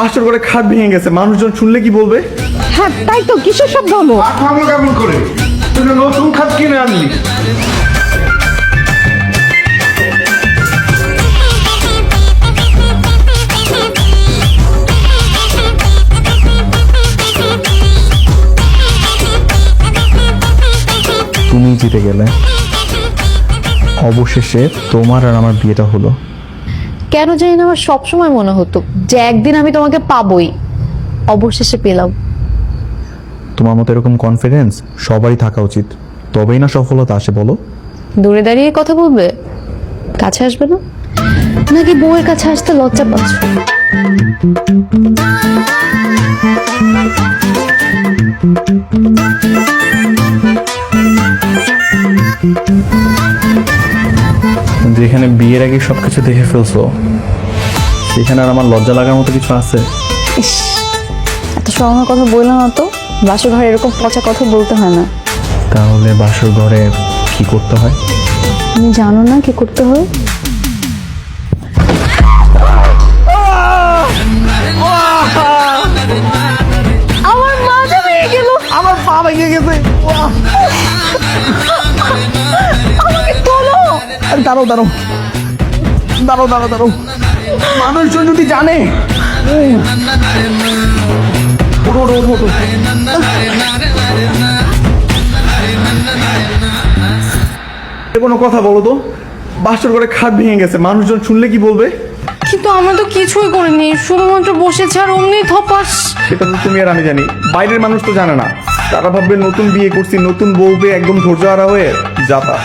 বাসর ঘরে খাট ভেঙে গেছে, মানুষজন শুনলে কি বলবে? হ্যাঁ তাই তো, কিসের শব্দ হলো? ভাঙলো কেমন করে? তুই তো নতুন খাট কিনে আনলি। তুমি জিতে গেলে, অবশেষে তোমার আর আমার বিয়েটা হলো। কেন জানি না আমার সবসময় মনে হতো যে একদিন আমি তোমাকে পাবোই, অবশেষে পেলাম। তোমার মতো এরকম কনফিডেন্স সবারই থাকা উচিত, তবেই না সফলতা আসে বলো। দূরে দাঁড়িয়ে কথা বলবে, কাছে আসবে না? নাকি বউয়ের কাছে আসতে লজ্জা পাচ্ছ? যেখানে বিয়ের আগে সবকিছু দেখে ফেলছো, সেখানে আর আমার লজ্জা লাগার মতো কিছু আছে? ইস, এত সরমের কথা বললাম না তো। বাসর ঘরে এরকম পচা কথা বলতে হয় না। তাহলে বাসর ঘরে কি করতে হয়? তুমি জানো না কি করতে হয়? আমার মাজা ভেঙে গেল। আমার পা ভেঙে গেছে। আমাকে তোলো। আরে দাঁড়াও দাঁড়াও দাঁড়াও দাঁড়াও দাঁড়াও, মানুষজন যদি জানে। ওঠো ওঠো ওঠো ওঠো। কোনো কথা বলো তো, বাসর ঘরে খাট ভেঙে গেছে, মানুষজন শুনলে কি বলবে? কিন্তু আমরা তো কিছুই করিনি, শুধুমাত্র বসেছি আর অমনি ধপাস। সেটা তো তুমি আর আমি জানি, বাইরের মানুষ তো জানে না। তারা ভাববে নতুন বিয়ে করছি, নতুন বউ পেয়ে একদম ধৈর্য হারা হয়ে যাতা।